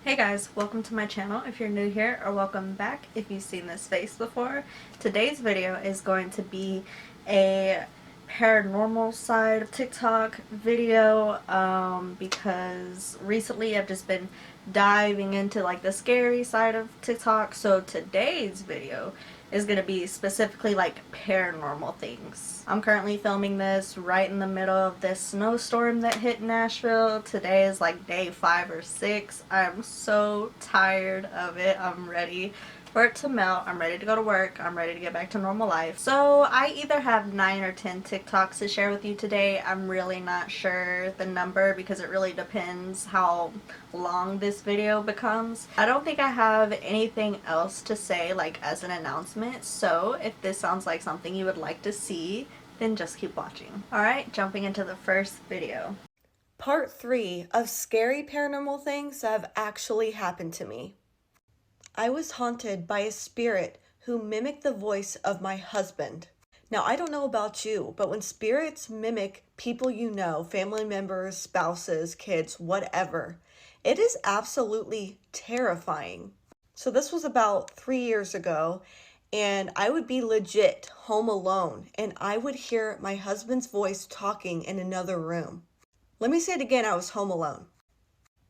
Hey guys, welcome to my channel if you're new here, or welcome back if you've seen this face before. Today's video is going to be a paranormal side of TikTok video because recently I've just been diving into like the scary side of TikTok. So today's video is going to be specifically like paranormal things. I'm currently filming this right in the middle of this snowstorm that hit Nashville. Today is like day 5 or 6. I'm so tired of it. I'm ready for it to melt. I'm ready to go to work. I'm ready to get back to normal life. So I either have 9 or 10 TikToks to share with you today. I'm really not sure the number because it really depends how long this video becomes. I don't think I have anything else to say like as an announcement. So if this sounds like something you would like to see, then just keep watching. Alright, jumping into the first video. Part 3 of scary paranormal things that have actually happened to me. I was haunted by a spirit who mimicked the voice of my husband. Now, I don't know about you, but when spirits mimic people you know, family members, spouses, kids, whatever, it is absolutely terrifying. So this was about 3 years ago, and I would be legit home alone, and I would hear my husband's voice talking in another room. Let me say it again, I was home alone.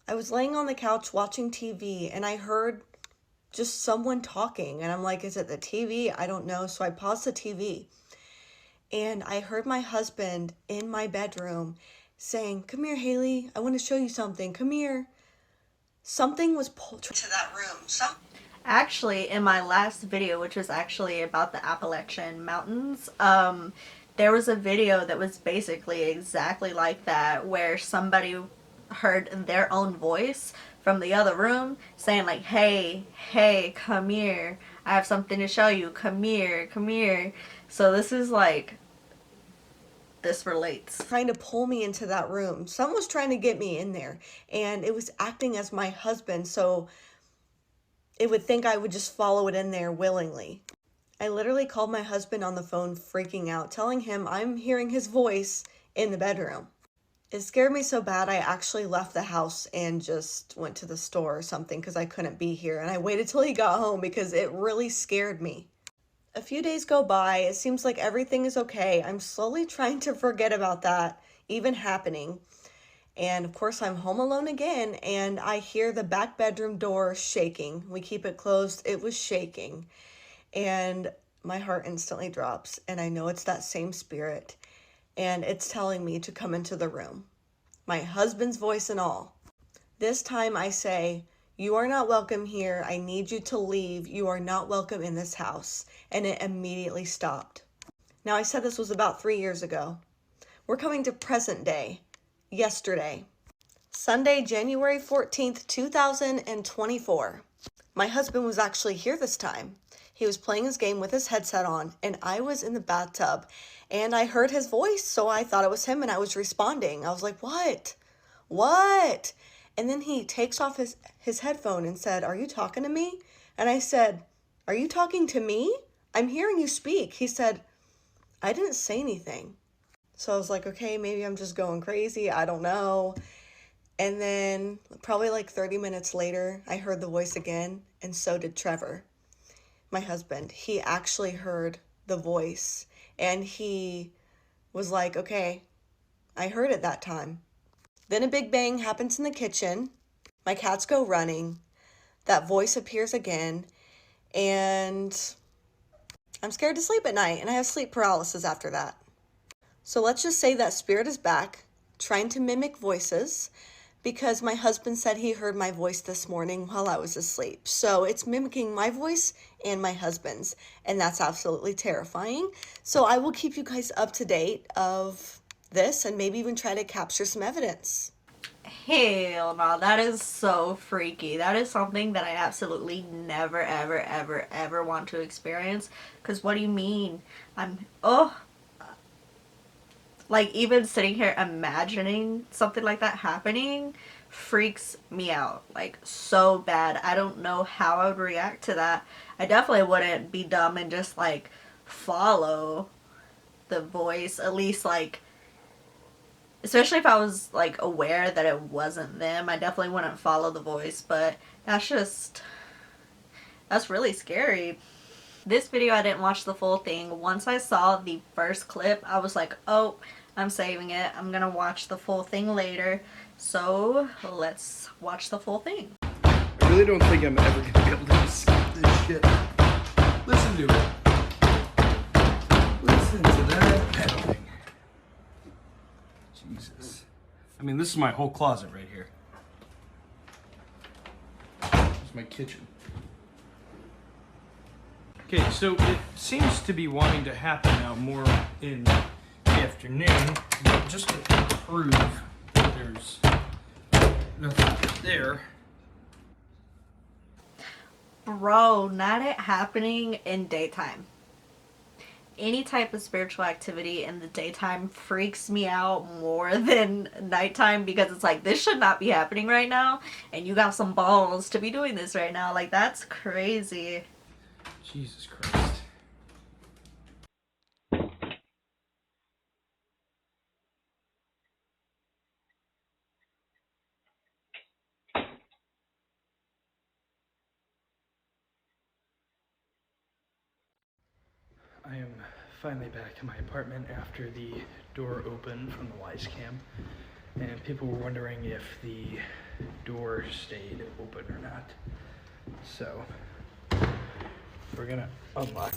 I was laying on the couch watching TV, and I heard just someone talking, and I'm like, is it the TV? I don't know. So I paused the TV, and I heard my husband in my bedroom saying, "Come here, Haley, I want to show you something. Come here." Something was pulled to that room. Actually, in my last video, which was actually about the Appalachian Mountains, there was a video that was basically exactly like that, where somebody heard their own voice from the other room saying like, hey, come here, I have something to show you, come here. So this is like, this relates. Trying to pull me into that room. Someone was trying to get me in there, and it was acting as my husband, so it would think I would just follow it in there willingly. I literally called my husband on the phone freaking out, telling him I'm hearing his voice in the bedroom. It scared me so bad I actually left the house and just went to the store or something because I couldn't be here. And I waited till he got home because it really scared me. A few days go by. It seems like everything is okay. I'm slowly trying to forget about that even happening. And of course, I'm home alone again, and I hear the back bedroom door shaking. We keep it closed. It was shaking. And my heart instantly drops, and I know it's that same spirit, and it's telling me to come into the room. My husband's voice and all. This time I say, "You are not welcome here. I need you to leave. You are not welcome in this house." And it immediately stopped. Now, I said this was about 3 years ago. We're coming to present day, yesterday. Sunday, January 14th, 2024. My husband was actually here this time. He was playing his game with his headset on, and I was in the bathtub, and I heard his voice, so I thought it was him, and I was responding. I was like, "What? What?" And then he takes off his headphone and said, "Are you talking to me?" And I said, "Are you talking to me? I'm hearing you speak." He said, "I didn't say anything." So I was like, okay, maybe I'm just going crazy. I don't know. And then probably like 30 minutes later, I heard the voice again, and so did Trevor, my husband. He actually heard the voice, and he was like, okay, I heard it that time. Then a big bang happens in the kitchen. My cats go running. That voice appears again, and I'm scared to sleep at night, and I have sleep paralysis after that. So let's just say that spirit is back, trying to mimic voices, because my husband said he heard my voice this morning while I was asleep. So it's mimicking my voice and my husband's, and that's absolutely terrifying. So I will keep you guys up to date of this and maybe even try to capture some evidence. Hell no, that is so freaky. That is something that I absolutely never, ever want to experience. Because what do you mean? Like, even sitting here imagining something like that happening freaks me out. Like, so bad. I don't know how I would react to that. I definitely wouldn't be dumb and just, like, follow the voice. At least, like, Especially if I was like aware that it wasn't them, I definitely wouldn't follow the voice, but that's really scary. This video, I didn't watch the full thing. Once I saw the first clip, I was like, oh, I'm saving it. I'm gonna watch the full thing later. So let's watch the full thing. I really don't think I'm ever gonna be able to escape this shit. Listen to it. Listen to that pedaling. Jesus. I mean, this is my whole closet right here. It's my kitchen. Okay, so it seems to be wanting to happen now more in the afternoon, but just to prove that there's nothing there. Bro, not it happening in daytime. Any type of spiritual activity in the daytime freaks me out more than nighttime, because it's like, this should not be happening right now, and you got some balls to be doing this right now. Like, that's crazy. Jesus Christ. I am finally back to my apartment after the door opened from the Wise Cam, and people were wondering if the door stayed open or not. So we're gonna unlock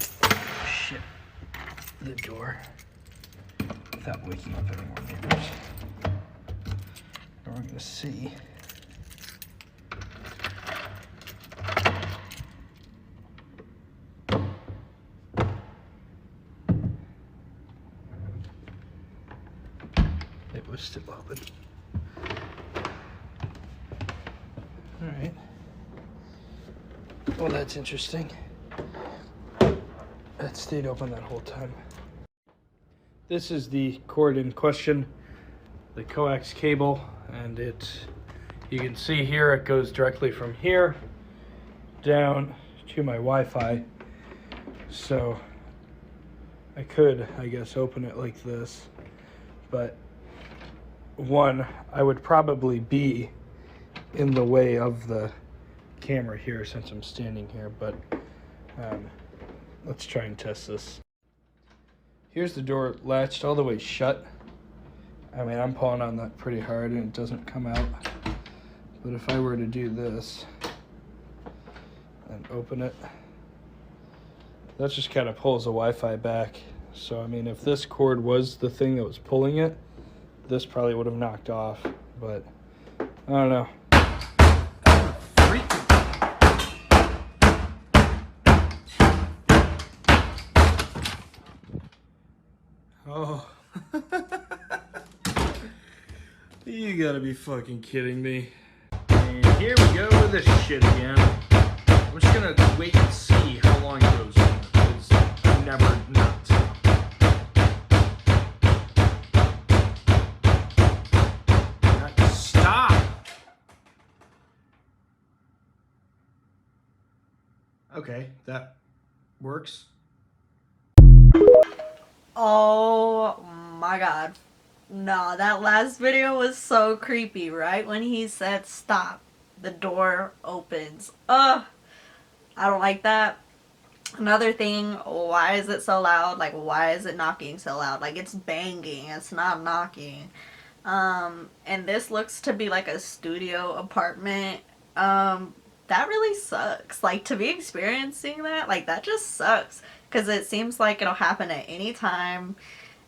the door without waking up any more neighbors. And we're gonna see it was still open. All right. Well, that's interesting. That stayed open that whole time. This is the cord in question, the coax cable, and you can see here it goes directly from here down to my Wi-Fi. So I could, I guess, open it like this, but one, I would probably be in the way of the camera here since I'm standing here, but let's try and test this. Here's the door latched all the way shut. I mean, I'm pulling on that pretty hard and it doesn't come out. But if I were to do this and open it, that just kind of pulls the Wi-Fi back. So, I mean, if this cord was the thing that was pulling it, this probably would have knocked off, but I don't know. Oh. You gotta be fucking kidding me. And here we go with this shit again. I'm just gonna wait and see how long it goes on, because I've never not stopped. Not stop! Okay, that works. Oh my god. No, that last video was so creepy, right? When he said stop, the door opens. Ugh, I don't like that. Another thing, why is it so loud? Like, why is it knocking so loud? Like, it's banging, it's not knocking. And this looks to be like a studio apartment. That really sucks. Like, to be experiencing that, like, that just sucks. Because it seems like it'll happen at any time,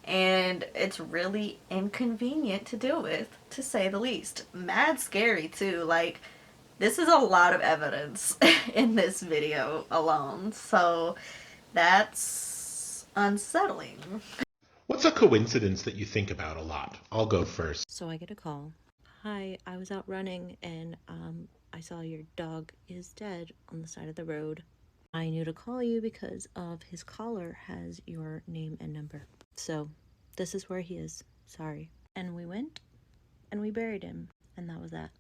and it's really inconvenient to deal with, to say the least. Mad scary, too. Like, this is a lot of evidence in this video alone, so that's unsettling. What's a coincidence that you think about a lot? I'll go first. So I get a call. Hi, I was out running and I saw your dog is dead on the side of the road. I knew to call you because of his collar has your name and number. So this is where he is. Sorry. And we went and we buried him, and that was that.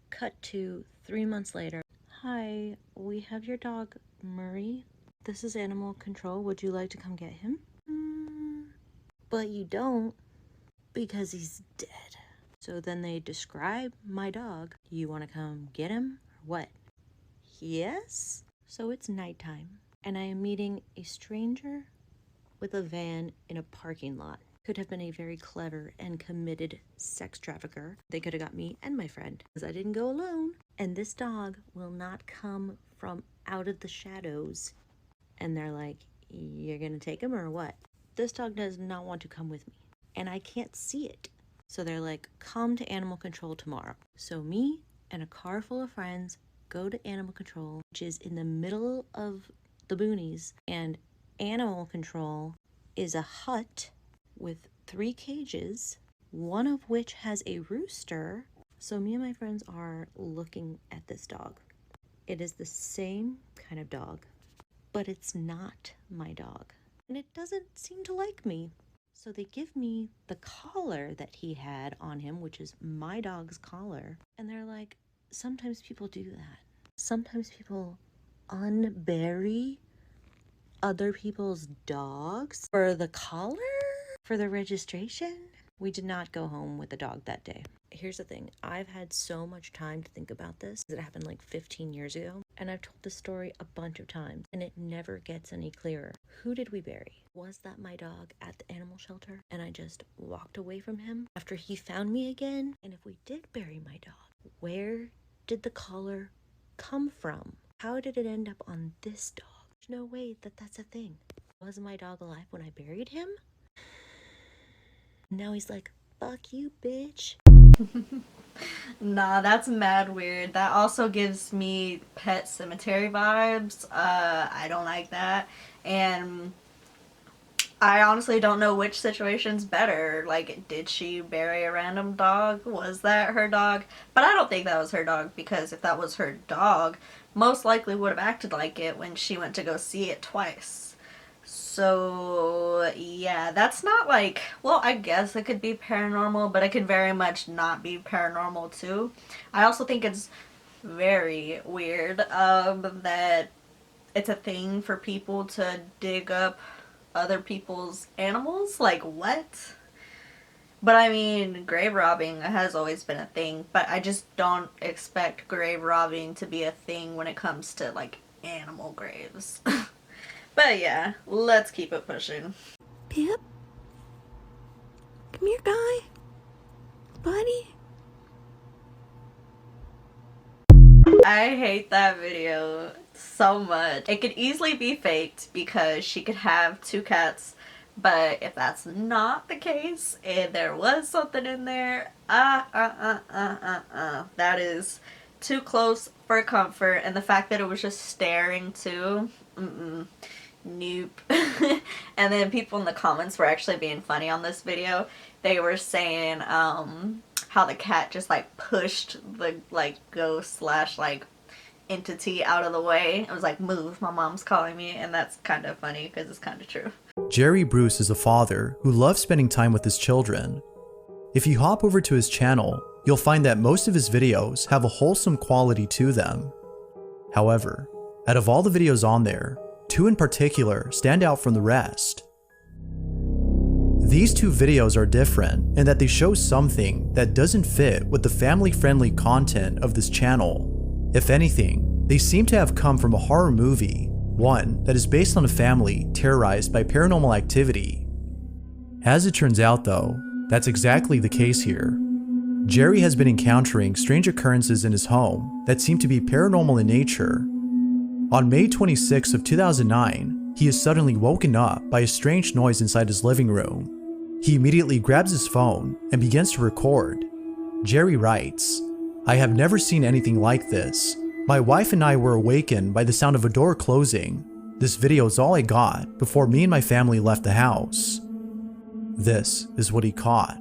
Cut to 3 months later. Hi, we have your dog Murray. This is animal control. Would you like to come get him? But you don't. because he's dead. So then they describe my dog. You want to come get him or what? Yes? So it's nighttime, and I am meeting a stranger with a van in a parking lot. Could have been a very clever and committed sex trafficker. They could have got me and my friend, because I didn't go alone. And this dog will not come from out of the shadows. And they're like, you're gonna take him or what? This dog does not want to come with me, and I can't see it. So they're like, come to animal control tomorrow. So me and a car full of friends go to animal control, which is in the middle of the boonies, and animal control is a hut with 3 cages, one of which has a rooster. So me and my friends are looking at this dog. It is the same kind of dog, but it's not my dog, and it doesn't seem to like me. So they give me the collar that he had on him, which is my dog's collar, and they're like, sometimes people do that. Sometimes people unbury other people's dogs for the collar, for the registration. We did not go home with the dog that day. Here's the thing. I've had so much time to think about this. It happened like 15 years ago, and I've told this story a bunch of times, and it never gets any clearer. Who did we bury? Was that my dog at the animal shelter, and I just walked away from him after he found me again? And if we did bury my dog, where did the collar come from? How did it end up on this dog? There's no way that that's a thing. Was my dog alive when I buried him? Now he's like, fuck you, bitch. Nah, that's mad weird. That also gives me Pet Cemetery vibes. I don't like that. And I honestly don't know which situation's better. Like, did she bury a random dog? Was that her dog? But I don't think that was her dog, because if that was her dog, most likely would have acted like it when she went to go see it twice. So, yeah, that's not like, well, I guess it could be paranormal, but it could very much not be paranormal too. I also think it's very weird that it's a thing for people to dig up other people's animals. Like, what? But I mean, grave robbing has always been a thing, but I just don't expect grave robbing to be a thing when it comes to, like, animal graves. But yeah, let's keep it pushing. Pip? Come here, guy. Buddy? I hate that video so much. It could easily be faked because she could have 2 cats, but if that's not the case and there was something in there, that is too close for comfort. And the fact that it was just staring too, nope. And then people in the comments were actually being funny on this video. They were saying how the cat just like pushed the like ghost slash like entity out of the way. It was like, move, my mom's calling me. And that's kind of funny because it's kind of true. Jerry Bruce is a father who loves spending time with his children. If you hop over to his channel, you'll find that most of his videos have a wholesome quality to them. However, out of all the videos on there, 2 in particular stand out from the rest. These 2 videos are different in that they show something that doesn't fit with the family-friendly content of this channel. If anything, they seem to have come from a horror movie, one that is based on a family terrorized by paranormal activity. As it turns out though, that's exactly the case here. Jerry has been encountering strange occurrences in his home that seem to be paranormal in nature. On May 26 of 2009, he is suddenly woken up by a strange noise inside his living room. He immediately grabs his phone and begins to record. Jerry writes, "I have never seen anything like this. My wife and I were awakened by the sound of a door closing. This video is all I got before me and my family left the house." This is what he caught.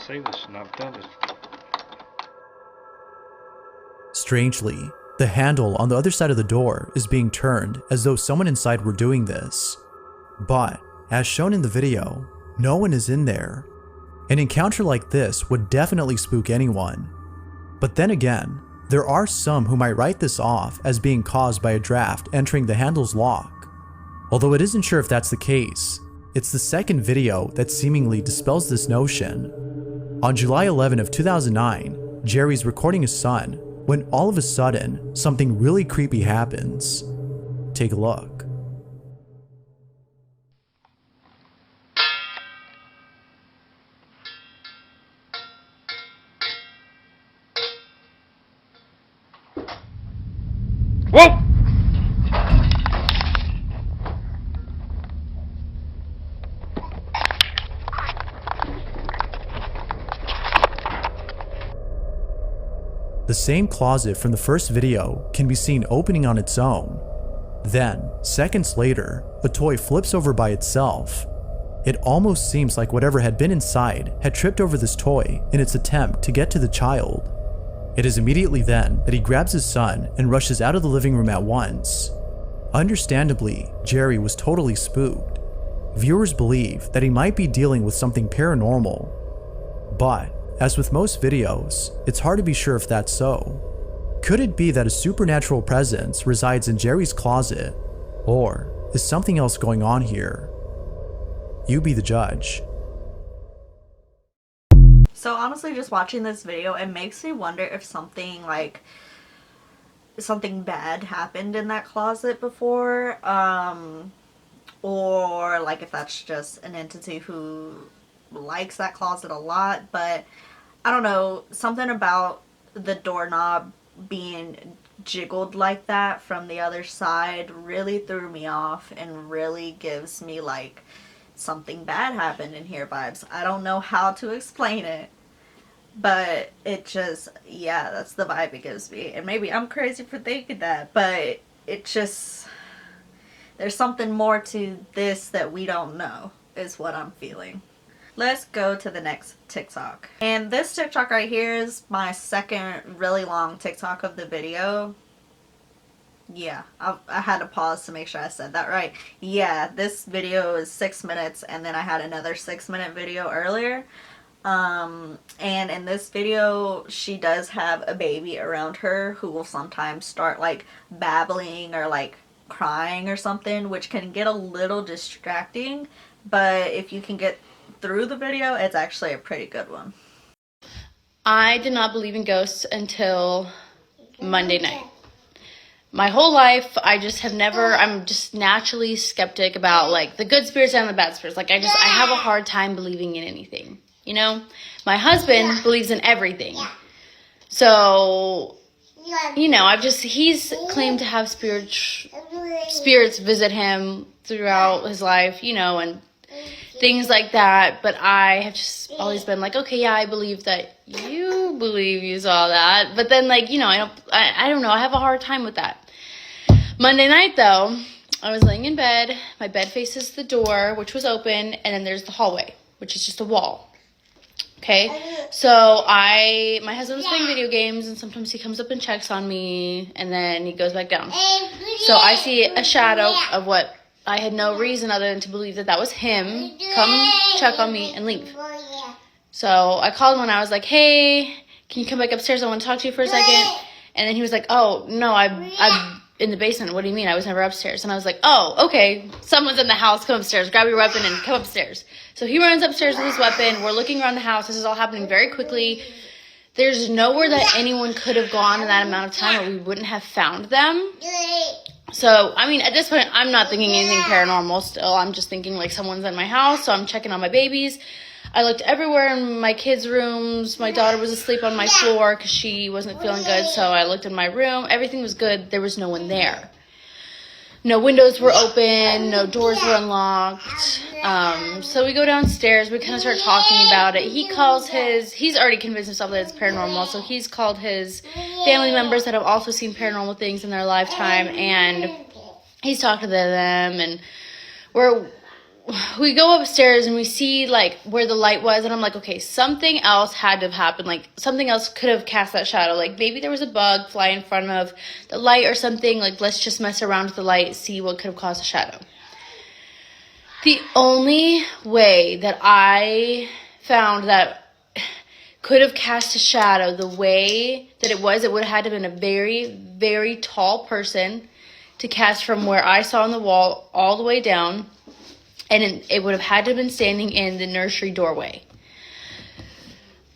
say this and I've done it. Strangely, the handle on the other side of the door is being turned as though someone inside were doing this. But, as shown in the video, no one is in there. An encounter like this would definitely spook anyone. But then again, there are some who might write this off as being caused by a draft entering the handle's lock. Although it isn't sure if that's the case, it's the second video that seemingly dispels this notion. On July 11 of 2009, Jerry's recording his son when all of a sudden, something really creepy happens. Take a look. Whoa! The same closet from the first video can be seen opening on its own. Then, seconds later, a toy flips over by itself. It almost seems like whatever had been inside had tripped over this toy in its attempt to get to the child. It is immediately then that he grabs his son and rushes out of the living room at once. Understandably, Jerry was totally spooked. Viewers believe that he might be dealing with something paranormal. But, as with most videos, it's hard to be sure if that's so. Could it be that a supernatural presence resides in Jerry's closet? Or is something else going on here? You be the judge. So honestly, just watching this video, it makes me wonder if something bad happened in that closet before, or like if that's just an entity who likes that closet a lot. But I don't know, something about the doorknob being jiggled like that from the other side really threw me off and really gives me like something bad happened in here vibes. I don't know how to explain it, but it just, yeah, that's the vibe it gives me. And maybe I'm crazy for thinking that, but it just, there's something more to this that we don't know is what I'm feeling. Let's go to the next TikTok. And this TikTok right here is my second really long TikTok of the video. Yeah, I had to pause to make sure I said that right. Yeah, this video is 6 minutes, and then I had another 6-minute video earlier. And in this video, she does have a baby around her who will sometimes start like babbling or like crying or something, which can get a little distracting. But if you can get through the video, it's actually a pretty good one. I did not believe in ghosts until Monday night. My whole life, I just have never, I'm just naturally skeptic about like the good spirits and the bad spirits. Like I have a hard time believing in anything, you know? My husband believes in everything. So, you know, he's claimed to have spirits visit him throughout his life, you know, and things like that. But I have just always been like, okay, yeah, I believe that you believe you saw that. But then, like, you know, I don't know. I have a hard time with that. Monday night, though, I was laying in bed. My bed faces the door, which was open, and then there's the hallway, which is just a wall. Okay, so my husband was playing video games, and sometimes he comes up and checks on me, and then he goes back down. So I see a shadow of what I had no reason other than to believe that was him come check on me and leave. So I called him and I was like, hey, can you come back upstairs? I want to talk to you for a second. And then he was like, oh, no, I'm in the basement. What do you mean? I was never upstairs. And I was like, oh, okay, someone's in the house. Come upstairs. Grab your weapon and come upstairs. So he runs upstairs with his weapon. We're looking around the house. This is all happening very quickly. There's nowhere that anyone could have gone in that amount of time where we wouldn't have found them. So, I mean, at this point, I'm not thinking anything paranormal still. I'm just thinking like someone's in my house, so I'm checking on my babies. I looked everywhere in my kids' rooms. My daughter was asleep on my floor because she wasn't feeling good, so I looked in my room. Everything was good. There was no one there. No windows were open. No doors were unlocked. So we go downstairs. We kind of start talking about it. He's already convinced himself that it's paranormal, so he's called his family members that have also seen paranormal things in their lifetime, and he's talked to them, and we go upstairs and we see like where the light was, and I'm like, okay, something else had to have happened. Like something else could have cast that shadow. Like maybe there was a bug flying in front of the light or something. Like let's just mess around with the light, see what could have caused a shadow. The only way that I found that could have cast a shadow the way that it would have had to have been a very, very tall person to cast from where I saw on the wall all the way down. And it would have had to have been standing in the nursery doorway.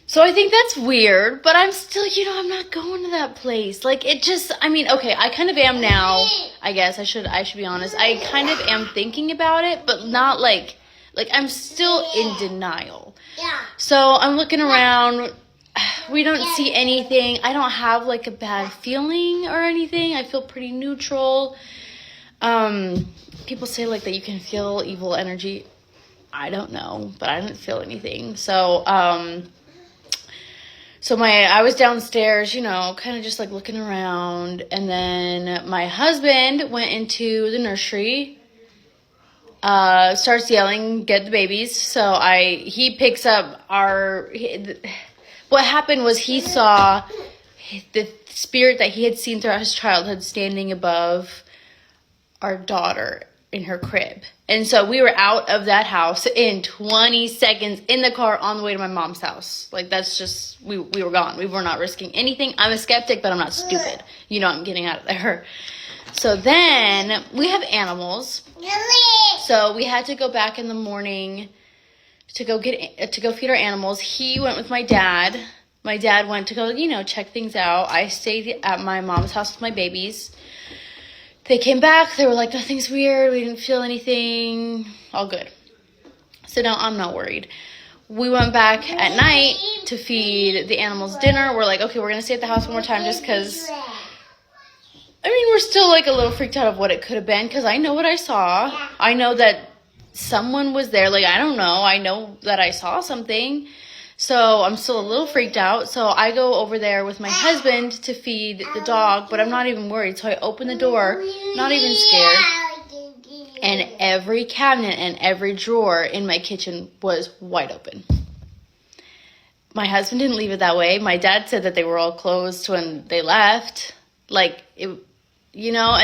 So I think that's weird, but I'm still, I'm not going to that place. Like, it just, okay, I kind of am now, I guess. I should be honest. I kind of am thinking about it, but not like I'm still in denial. Yeah. So I'm looking around. We don't see anything. I don't have, like, a bad feeling or anything. I feel pretty neutral. People say, like, that you can feel evil energy. I don't know, but I didn't feel anything. So, I was downstairs, kind of just, like, looking around. And then my husband went into the nursery, starts yelling, "Get the babies." So he picks up what happened was he saw the spirit that he had seen throughout his childhood standing above our daughter in her crib. And so we were out of that house in 20 seconds in the car on the way to my mom's house. Like, that's just, we were gone. We were not risking anything. I'm a skeptic, but I'm not stupid. I'm getting out of there. So then we have animals. So we had to go back in the morning to go feed our animals. He went with my dad. My dad went to go, check things out. I stayed at my mom's house with my babies. They came back. They were like, nothing's weird. We didn't feel anything. All good. So now I'm not worried. We went back at night to feed the animals dinner. We're like, okay, we're going to stay at the house one more time just because, we're still like a little freaked out of what it could have been because I know what I saw. I know that someone was there. Like, I don't know. I know that I saw something. So I'm still a little freaked out. So I go over there with my husband to feed the dog, but I'm not even worried. So I open the door, not even scared. And every cabinet and every drawer in my kitchen was wide open. My husband didn't leave it that way. My dad said that they were all closed when they left. Like, and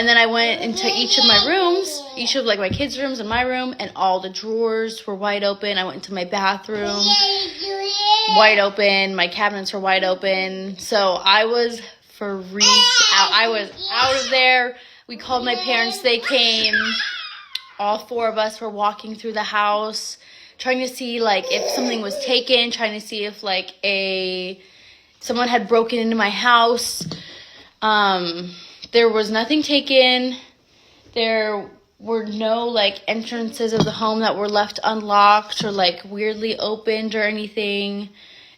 then I went into each of my rooms, each of, like, my kids' rooms and my room, and all the drawers were wide open. I went into my bathroom, wide open. My cabinets were wide open. So I was freaked out. I was out of there. We called my parents. They came. All four of us were walking through the house, trying to see, like, if something was taken, trying to see if, like, someone had broken into my house. There was nothing taken. There were no, like, entrances of the home that were left unlocked or, like, weirdly opened or anything.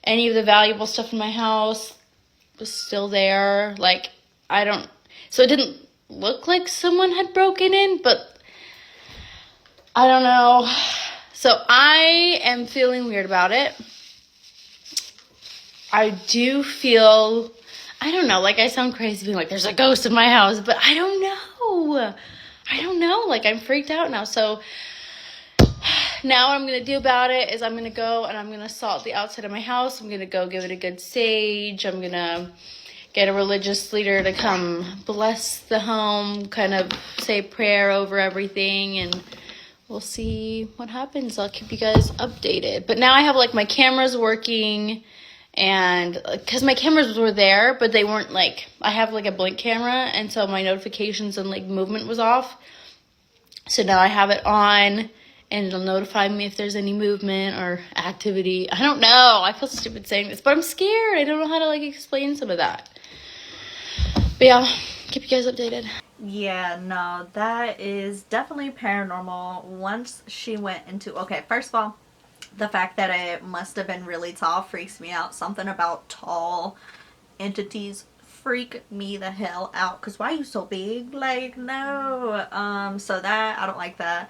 Any of the valuable stuff in my house was still there. Like, so it didn't look like someone had broken in, but I don't know. So I am feeling weird about it. I do feel, I don't know, like I sound crazy being like, there's a ghost in my house, but I don't know. Like, I'm freaked out now. So now what I'm going to do about it is I'm going to go and I'm going to salt the outside of my house. I'm going to go give it a good sage. I'm going to get a religious leader to come bless the home, kind of say a prayer over everything, and we'll see what happens. I'll keep you guys updated. But now I have, like, my cameras working, and because my cameras were there, but they weren't, like, I have, like, a blink camera, and so my notifications and, like, movement was off. So now I have it on, and it'll notify me if there's any movement or activity. I don't know. I feel stupid saying this, but I'm scared. I don't know how to, like, explain some of that. But yeah, keep you guys updated. Yeah, no, that is definitely paranormal. Once she went into, okay, first of all, the fact that it must have been really tall freaks me out. Something about tall entities freak me the hell out. Because why are you so big? Like, no. So that, I don't like that.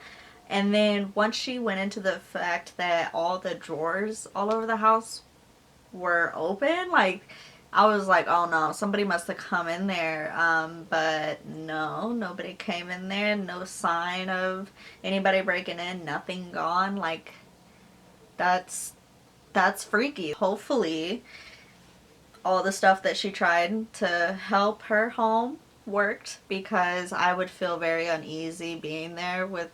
And then once she went into the fact that all the drawers all over the house were open, like, I was like, oh no, somebody must have come in there. But no, nobody came in there. No sign of anybody breaking in. Nothing gone. Like, that's freaky. Hopefully, all the stuff that she tried to help her home worked, because I would feel very uneasy being there with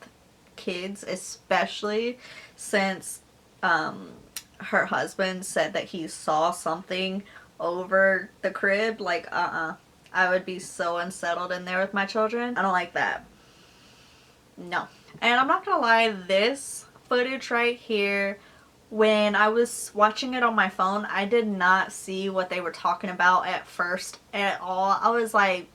kids, especially since her husband said that he saw something over the crib. Like, I would be so unsettled in there with my children. I don't like that. No. And I'm not gonna lie, this footage right here, when I was watching it on my phone, I did not see what they were talking about at first at all. I was like,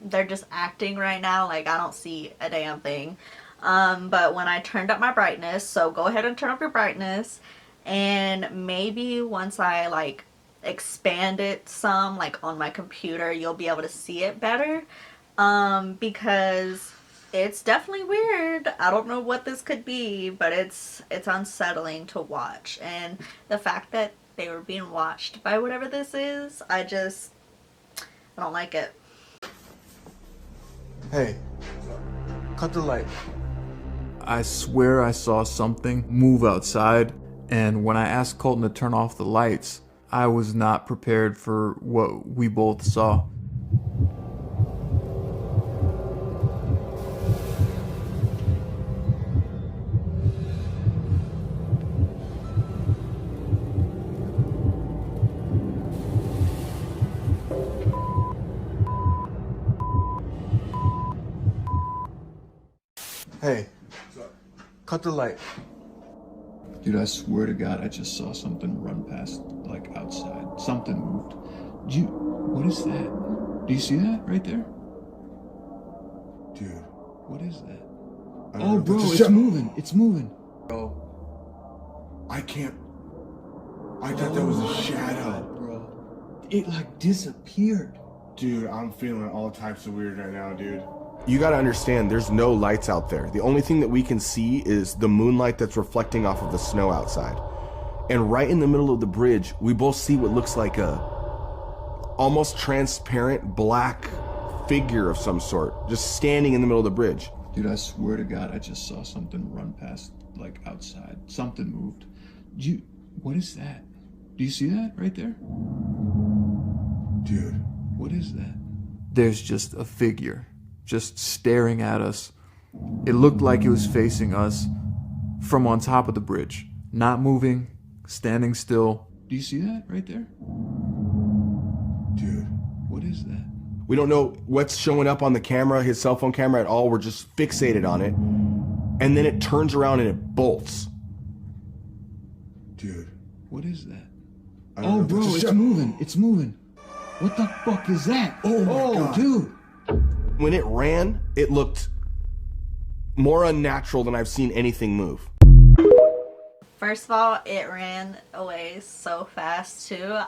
they're just acting right now. Like, I don't see a damn thing. But when I turned up my brightness, so go ahead and turn up your brightness, and maybe once I like expand it some, like on my computer, you'll be able to see it better. Because it's definitely weird. I don't know what this could be, but it's unsettling to watch. And the fact that they were being watched by whatever this is, I don't like it. Hey, cut the light. I swear I saw something move outside, and when I asked Colton to turn off the lights, I was not prepared for what we both saw. Hey, cut the light. Dude, I swear to God, I just saw something run past, like, outside. Something moved. What is that? Do you see that right there? Dude, what is that? Oh, bro, it's moving. It's moving. Bro. I thought that was a shadow. Bro. It, like, disappeared. Dude, I'm feeling all types of weird right now, dude. You gotta understand, there's no lights out there. The only thing that we can see is the moonlight that's reflecting off of the snow outside. And right in the middle of the bridge, we both see what looks like a almost transparent black figure of some sort, just standing in the middle of the bridge. Dude, I swear to God, I just saw something run past, like, outside. Something moved. What is that? Do you see that right there? Dude, what is that? There's just a figure, just staring at us. It looked like it was facing us from on top of the bridge. Not moving, standing still. Do you see that right there? Dude, what is that? We don't know what's showing up on the camera, his cell phone camera at all. We're just fixated on it. And then it turns around and it bolts. Dude, what is that? Oh, bro, it's moving. It's moving. What the fuck is that? Oh, my God. Dude. When it ran, it looked more unnatural than I've seen anything move. First of all, it ran away so fast too.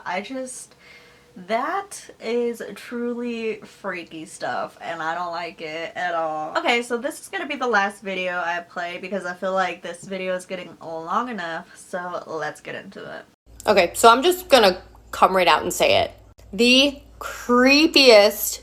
That is truly freaky stuff, and I don't like it at all. Okay, so this is gonna be the last video I play because I feel like this video is getting long enough, so let's get into it. Okay, so I'm just gonna come right out and say it. The creepiest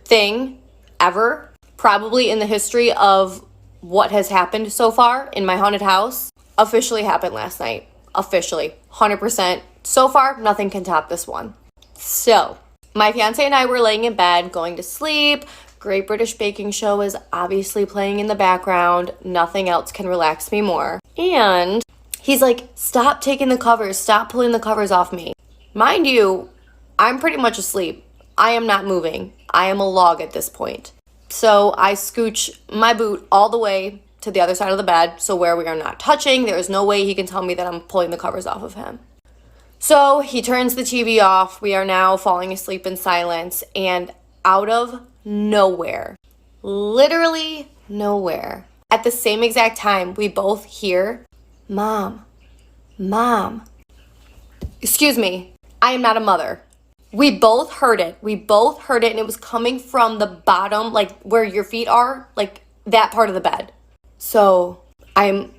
thing ever, probably in the history of what has happened so far in my haunted house, officially happened last night. Officially, 100%. So far, nothing can top this one. So, my fiance and I were laying in bed, going to sleep. Great British Baking Show is obviously playing in the background. Nothing else can relax me more. And he's like, stop taking the covers, stop pulling the covers off me. Mind you, I'm pretty much asleep. I am not moving. I am a log at this point. So I scooch my boot all the way to the other side of the bed, so where we are not touching, there is no way he can tell me that I'm pulling the covers off of him. So he turns the TV off. We are now falling asleep in silence, and out of nowhere, literally nowhere, at the same exact time, we both hear, Mom, Mom. Excuse me, I am not a mother. We both heard it. We both heard it, and it was coming from the bottom, like where your feet are, like that part of the bed. So I'm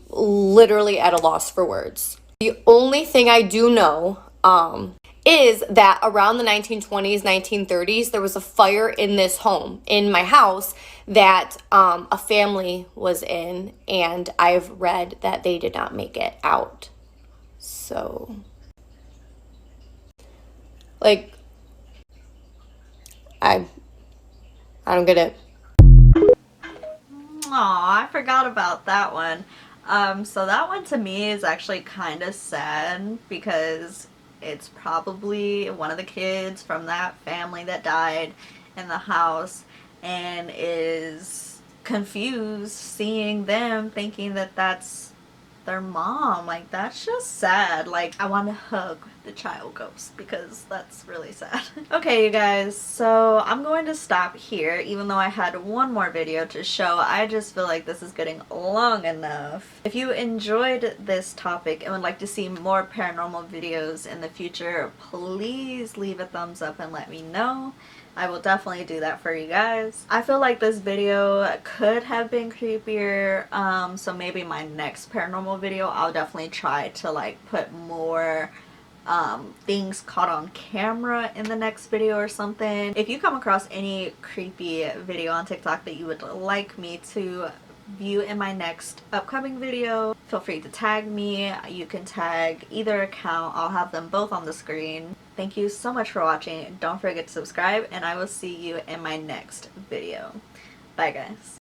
literally at a loss for words. The only thing I do know is that around the 1920s, 1930s, there was a fire in this home, in my house, that a family was in, and I've read that they did not make it out. So, like, I don't get it. Aw, I forgot about that one. So that one to me is actually kind of sad because it's probably one of the kids from that family that died in the house and is confused seeing them thinking that that's their mom. Like, that's just sad. Like, I want to hug the child ghost because that's really sad. Okay, you guys, so I'm going to stop here even though I had one more video to show. I just feel like this is getting long enough. If you enjoyed this topic and would like to see more paranormal videos in the future, please leave a thumbs up and let me know. I will definitely do that for you guys. I feel like this video could have been creepier, so maybe my next paranormal video I'll definitely try to like put more things caught on camera in the next video or something. If you come across any creepy video on TikTok that you would like me to view in my next upcoming video, feel free to tag me. You can tag either account. I'll have them both on the screen. Thank you so much for watching. Don't forget to subscribe, and I will see you in my next video. Bye guys.